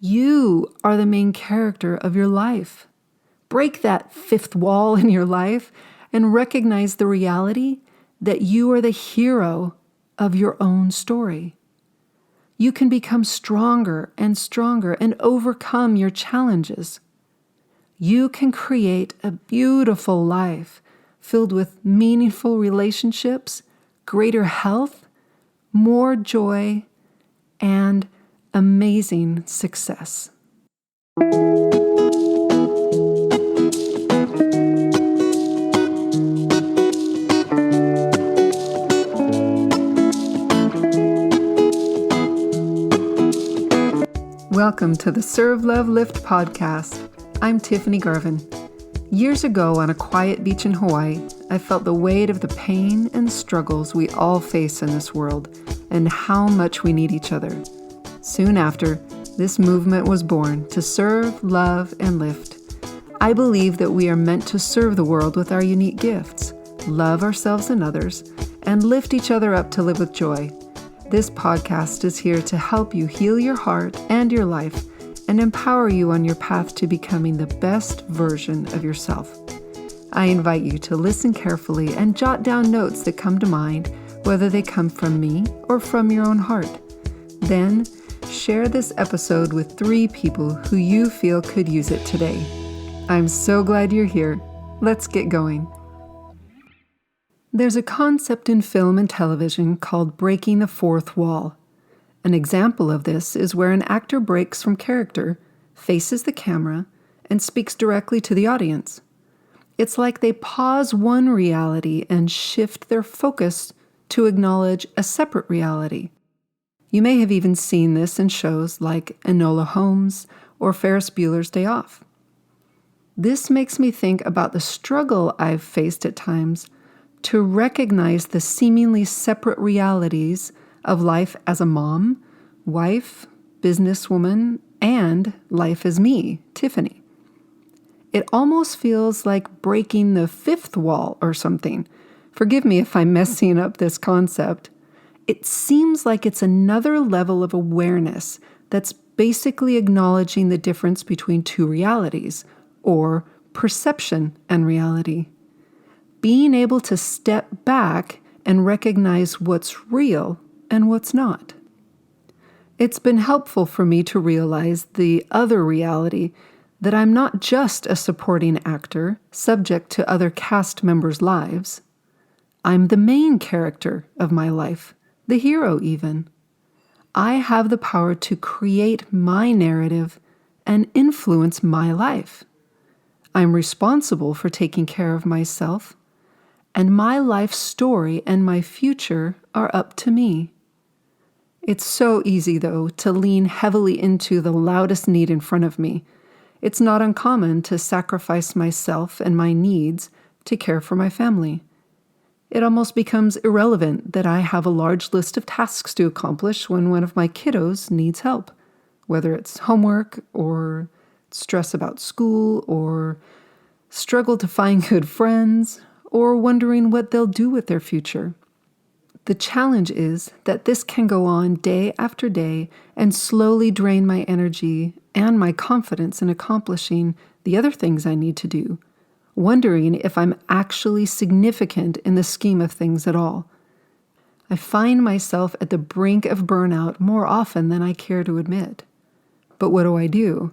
You are the main character of your life. Break that fifth wall in your life and recognize the reality that you are the hero of your own story. You can become stronger and overcome your challenges. You can create a beautiful life filled with meaningful relationships, greater health, more joy, and amazing success. Welcome to the Serve, Love, Lift podcast. I'm Tiffany Garvin. Years ago on a quiet beach in Hawaii, I felt the weight of the pain and struggles we all face in this world and how much we need each other. Soon after, this movement was born to serve, love, and lift. I believe that we are meant to serve the world with our unique gifts, love ourselves and others, and lift each other up to live with joy. This podcast is here to help you heal your heart and your life and empower you on your path to becoming the best version of yourself. I invite you to listen carefully and jot down notes that come to mind, whether they come from me or from your own heart. Then, share this episode with 3 people who you feel could use it today. I'm so glad you're here. Let's get going. There's a concept in film and television called breaking the fourth wall. An example of this is where an actor breaks from character, faces the camera, and speaks directly to the audience. It's like they pause one reality and shift their focus to acknowledge a separate reality. You may have even seen this in shows like Enola Holmes or Ferris Bueller's Day Off. This makes me think about the struggle I've faced at times to recognize the seemingly separate realities of life as a mom, wife, businesswoman, and life as me, Tiffany. It almost feels like breaking the fifth wall or something. Forgive me if I'm messing up this concept. It seems like it's another level of awareness that's basically acknowledging the difference between two realities, or perception and reality. Being able to step back and recognize what's real and what's not. It's been helpful for me to realize the other reality that I'm not just a supporting actor subject to other cast members' lives. I'm the main character of my life, the hero even. I have the power to create my narrative and influence my life. I'm responsible for taking care of myself, and my life story and my future are up to me. It's so easy, though, to lean heavily into the loudest need in front of me. It's not uncommon to sacrifice myself and my needs to care for my family. It almost becomes irrelevant that I have a large list of tasks to accomplish when one of my kiddos needs help, whether it's homework or stress about school or struggle to find good friends or wondering what they'll do with their future. The challenge is that this can go on day after day and slowly drain my energy and my confidence in accomplishing the other things I need to do, wondering if I'm actually significant in the scheme of things at all. I find myself at the brink of burnout more often than I care to admit. But what do?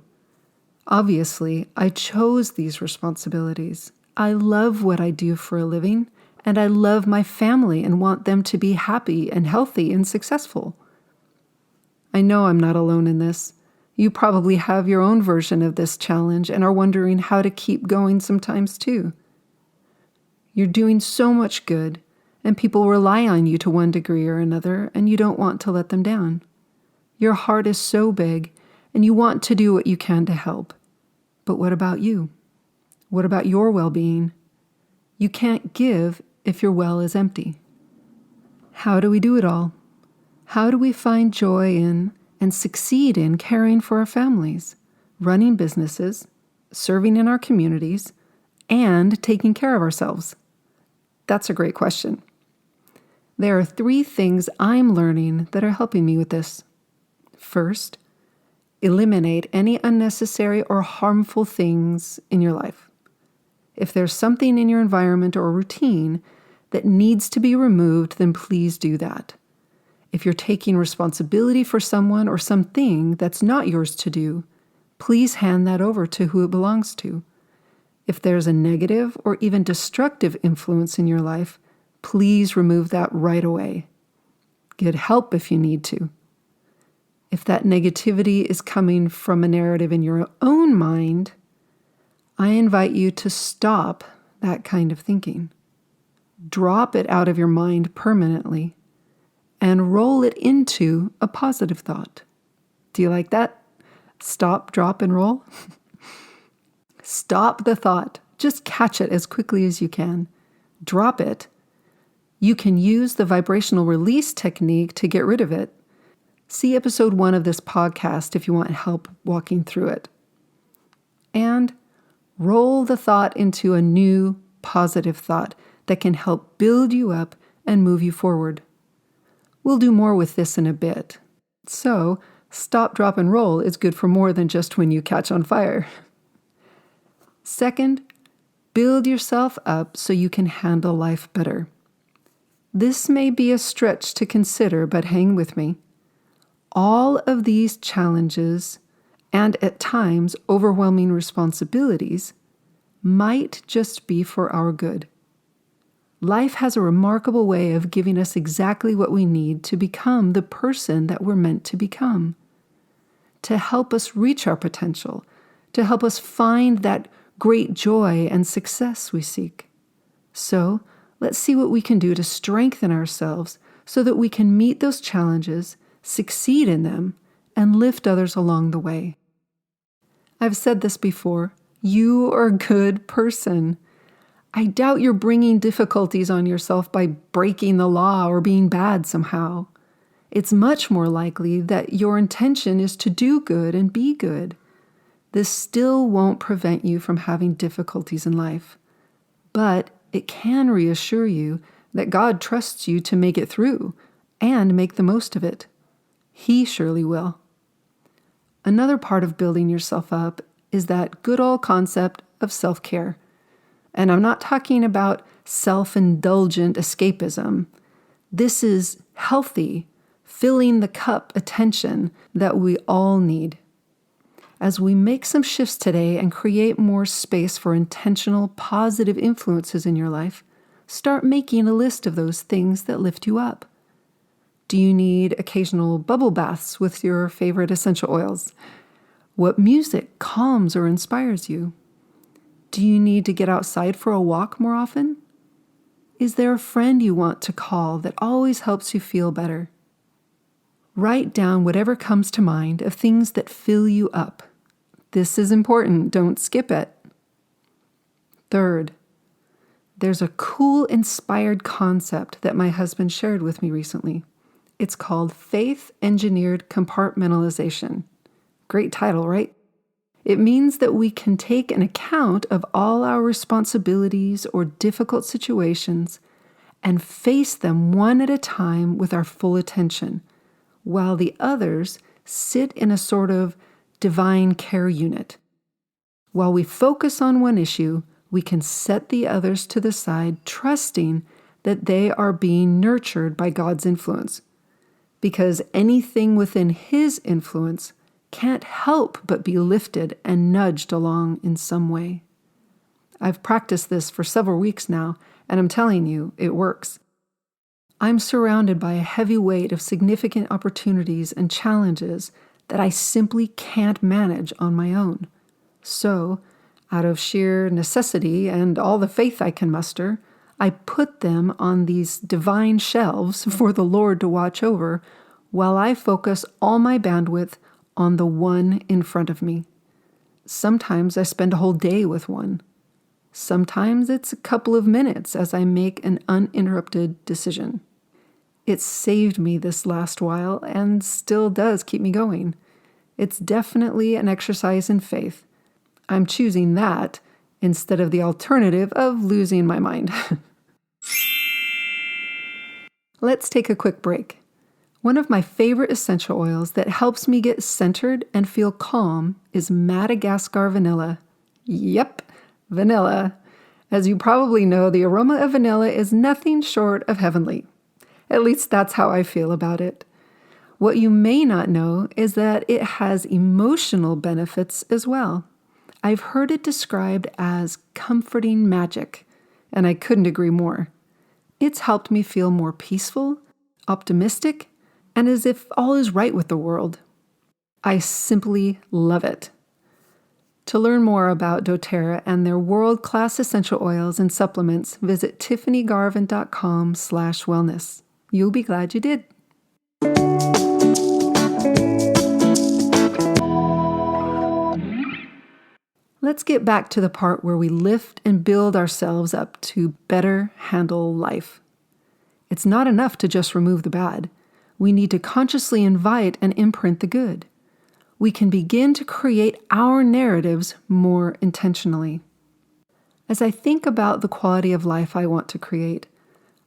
Obviously, I chose these responsibilities. I love what I do for a living, and I love my family and want them to be happy and healthy and successful. I know I'm not alone in this. You probably have your own version of this challenge and are wondering how to keep going sometimes too. You're doing so much good, and people rely on you to one degree or another, and you don't want to let them down. Your heart is so big, and you want to do what you can to help. But what about you? What about your well-being? You can't give if your well is empty. How do we do it all? How do we find joy in and succeed in caring for our families, running businesses, serving in our communities, and taking care of ourselves? That's a great question. There are 3 things I'm learning that are helping me with this. First, Eliminate any unnecessary or harmful things in your life. If there's something in your environment or routine that needs to be removed, then please do that. If you're taking responsibility for someone or something that's not yours to do, please hand that over to who it belongs to. If there's a negative or even destructive influence in your life, please remove that right away. Get help if you need to. If that negativity is coming from a narrative in your own mind, I invite you to stop that kind of thinking. Drop it out of your mind permanently and roll it into a positive thought. Do you like that? Stop, drop, and roll? Stop the thought. Just catch it as quickly as you can. Drop it. You can use the vibrational release technique to get rid of it. See episode 1 of this podcast if you want help walking through it. And roll the thought into a new positive thought that can help build you up and move you forward. We'll do more with this in a bit. So, stop, drop, and roll is good for more than just when you catch on fire. Second, build yourself up so you can handle life better. This may be a stretch to consider, but hang with me. All of these challenges and at times overwhelming responsibilities might just be for our good. Life has a remarkable way of giving us exactly what we need to become the person that we're meant to become, to help us reach our potential, to help us find that great joy and success we seek. So, let's see what we can do to strengthen ourselves so that we can meet those challenges, succeed in them, and lift others along the way. I've said this before, you are a good person. I doubt you're bringing difficulties on yourself by breaking the law or being bad somehow. It's much more likely that your intention is to do good and be good. This still won't prevent you from having difficulties in life, but it can reassure you that God trusts you to make it through and make the most of it. He surely will. Another part of building yourself up is that good old concept of self-care. And I'm not talking about self-indulgent escapism. This is healthy, filling the cup attention that we all need. As we make some shifts today and create more space for intentional, positive influences in your life, start making a list of those things that lift you up. Do you need occasional bubble baths with your favorite essential oils? What music calms or inspires you? Do you need to get outside for a walk more often? Is there a friend you want to call that always helps you feel better? Write down whatever comes to mind of things that fill you up. This is important. Don't skip it. Third, there's a cool, inspired concept that my husband shared with me recently. It's called faith-engineered compartmentalization. Great title, right? It means that we can take an account of all our responsibilities or difficult situations and face them one at a time with our full attention, while the others sit in a sort of divine care unit. While we focus on one issue, we can set the others to the side, trusting that they are being nurtured by God's influence. Because anything within His influence can't help but be lifted and nudged along in some way. I've practiced this for several weeks now, and I'm telling you, it works. I'm surrounded by a heavy weight of significant opportunities and challenges that I simply can't manage on my own. So, out of sheer necessity and all the faith I can muster, I put them on these divine shelves for the Lord to watch over while I focus all my bandwidth on the one in front of me. Sometimes I spend a whole day with one. Sometimes it's a couple of minutes as I make an uninterrupted decision. It's saved me this last while and still does keep me going. It's definitely an exercise in faith. I'm choosing that instead of the alternative of losing my mind. Let's take a quick break. One of my favorite essential oils that helps me get centered and feel calm is Madagascar vanilla. Yep, vanilla. As you probably know, the aroma of vanilla is nothing short of heavenly. At least that's how I feel about it. What you may not know is that it has emotional benefits as well. I've heard it described as comforting magic, and I couldn't agree more. It's helped me feel more peaceful, optimistic, and as if all is right with the world. I simply love it. To learn more about doTERRA and their world-class essential oils and supplements, visit tiffanygarvin.com/wellness. You'll be glad you did. Let's get back to the part where we lift and build ourselves up to better handle life. It's not enough to just remove the bad. We need to consciously invite and imprint the good. We can begin to create our narratives more intentionally. As I think about the quality of life I want to create,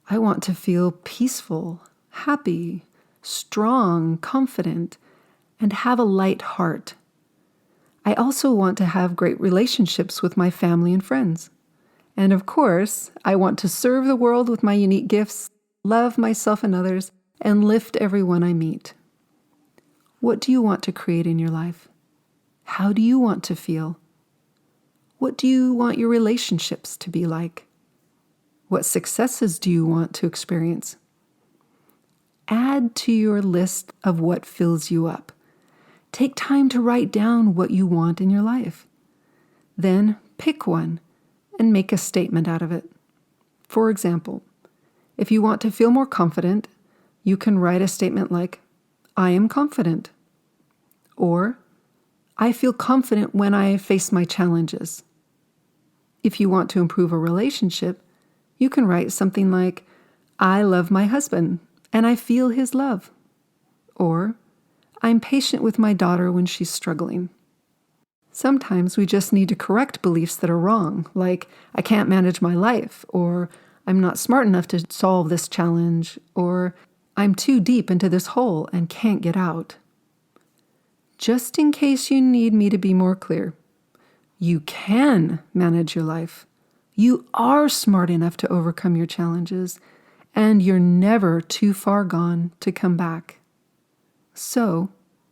I want to feel peaceful, happy, strong, confident, and have a light heart. I also want to have great relationships with my family and friends. And of course, I want to serve the world with my unique gifts, love myself and others, and lift everyone I meet. What do you want to create in your life? How do you want to feel? What do you want your relationships to be like? What successes do you want to experience? Add to your list of what fills you up. Take time to write down what you want in your life. Then pick one and make a statement out of it. For example, if you want to feel more confident, you can write a statement like, I am confident. Or, I feel confident when I face my challenges. If you want to improve a relationship, you can write something like, I love my husband and I feel his love. Or, I'm patient with my daughter when she's struggling. Sometimes we just need to correct beliefs that are wrong, like, I can't manage my life, or I'm not smart enough to solve this challenge, or I'm too deep into this hole and can't get out. Just in case you need me to be more clear, you can manage your life. You are smart enough to overcome your challenges, and you're never too far gone to come back. So,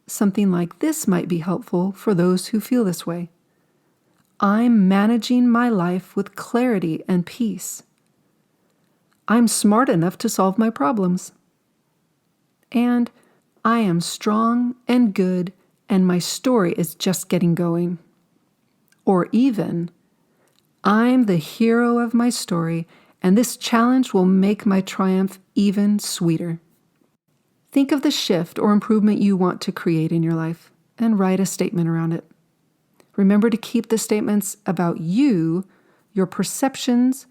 something like this might be helpful for those who feel this way. I'm managing my life with clarity and peace. I'm smart enough to solve my problems. And I am strong and good, and my story is just getting going. Or even, I'm the hero of my story, and this challenge will make my triumph even sweeter. Think of the shift or improvement you want to create in your life and write a statement around it. Remember to keep the statements about you, your perceptions,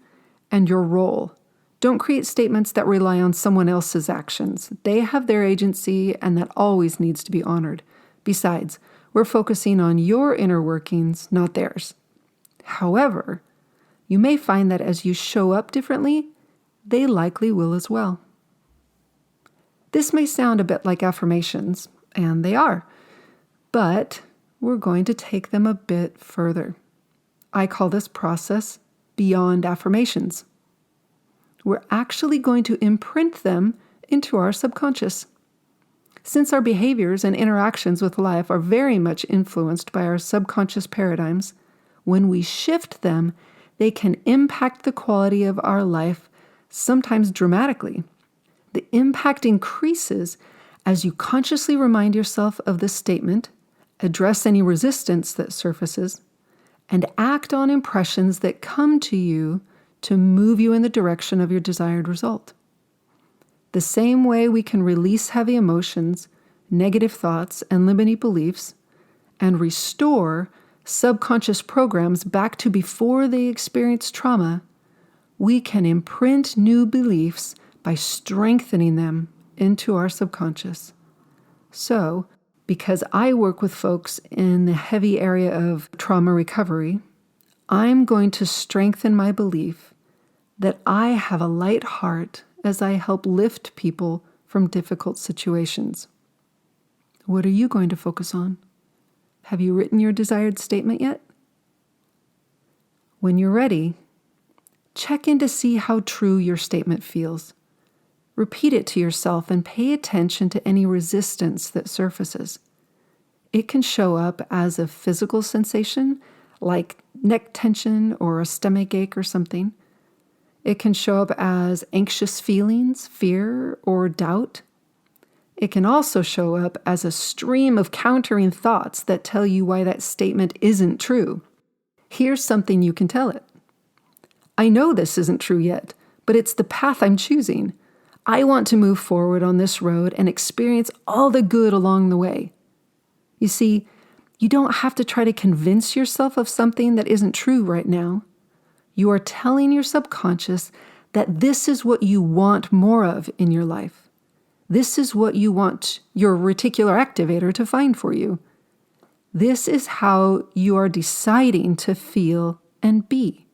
and your role. Don't create statements that rely on someone else's actions. They have their agency, and that always needs to be honored. Besides, we're focusing on your inner workings, not theirs. However, you may find that as you show up differently, they likely will as well. This may sound a bit like affirmations, and they are, but we're going to take them a bit further. I call this process beyond affirmations. We're actually going to imprint them into our subconscious. Since our behaviors and interactions with life are very much influenced by our subconscious paradigms, when we shift them, they can impact the quality of our life, sometimes dramatically. The impact increases as you consciously remind yourself of this statement, address any resistance that surfaces, and act on impressions that come to you to move you in the direction of your desired result. The same way we can release heavy emotions, negative thoughts, and limiting beliefs, and restore subconscious programs back to before they experienced trauma, we can imprint new beliefs by strengthening them into our subconscious. So, because I work with folks in the heavy area of trauma recovery, I'm going to strengthen my belief that I have a light heart as I help lift people from difficult situations. What are you going to focus on? Have you written your desired statement yet? When you're ready, check in to see how true your statement feels. Repeat it to yourself and pay attention to any resistance that surfaces. It can show up as a physical sensation, like neck tension or a stomach ache or something. It can show up as anxious feelings, fear, or doubt. It can also show up as a stream of countering thoughts that tell you why that statement isn't true. Here's something you can tell it. I know this isn't true yet, but it's the path I'm choosing. I want to move forward on this road and experience all the good along the way. You see, you don't have to try to convince yourself of something that isn't true right now. You are telling your subconscious that this is what you want more of in your life. This is what you want your reticular activator to find for you. This is how you are deciding to feel and be.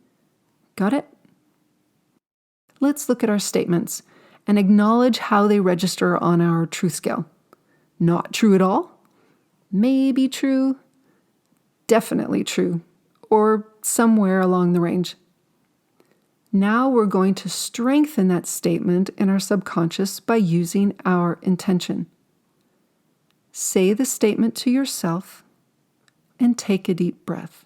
Got it? Let's look at our statements and acknowledge how they register on our truth scale. Not true at all? Maybe true? Definitely true, or somewhere along the range. Now we're going to strengthen that statement in our subconscious by using our intention. Say the statement to yourself and take a deep breath.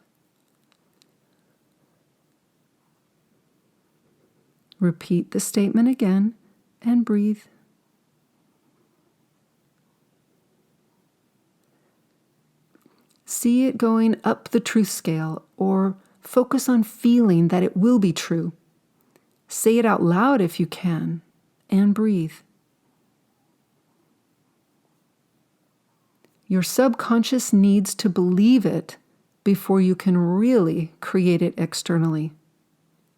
Repeat the statement again and breathe. See it going up the truth scale, or focus on feeling that it will be true. Say it out loud if you can, and breathe. Your subconscious needs to believe it before you can really create it externally.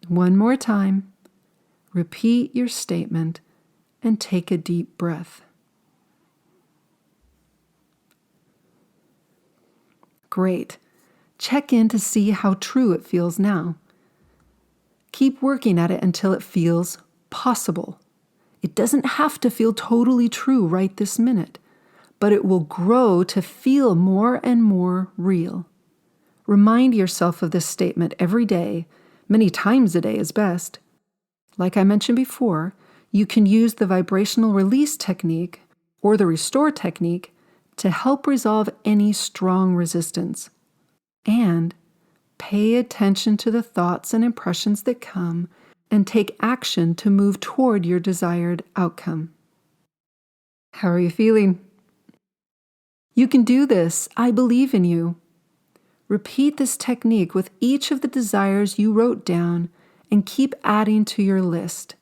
One more time, repeat your statement and take a deep breath. Great. Check in to see how true it feels now. Keep working at it until it feels possible. It doesn't have to feel totally true right this minute, but it will grow to feel more and more real. Remind yourself of this statement every day, many times a day is best. Like I mentioned before, you can use the vibrational release technique or the restore technique to help resolve any strong resistance. And pay attention to the thoughts and impressions that come and take action to move toward your desired outcome. How are you feeling? You can do this. I believe in you. Repeat this technique with each of the desires you wrote down and keep adding to your list.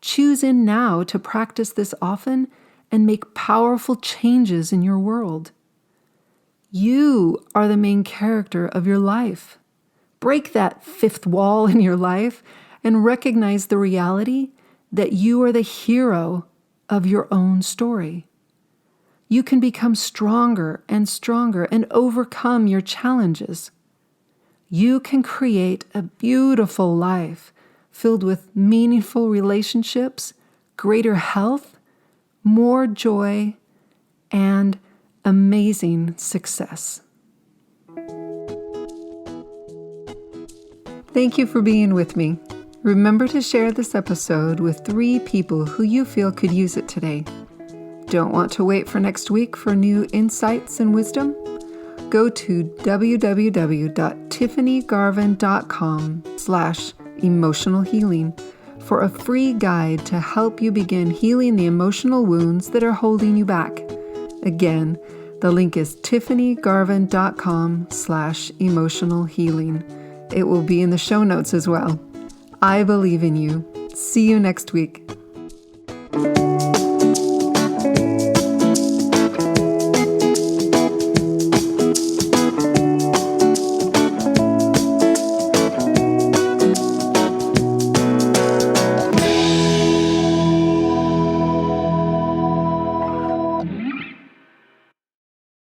Choose in now to practice this often and make powerful changes in your world. You are the main character of your life. Break that fifth wall in your life and recognize the reality that you are the hero of your own story. You can become stronger and overcome your challenges. You can create a beautiful life filled with meaningful relationships, greater health, more joy, and amazing success. Thank you for being with me. Remember to share this episode with 3 people who you feel could use it today. Don't want to wait for next week for new insights and wisdom? Go to www.tiffanygarvin.com/emotional healing for a free guide to help you begin healing the emotional wounds that are holding you back. Again, the link is tiffanygarvin.com/emotional healing. It will be in the show notes as well. I believe in you. See you next week.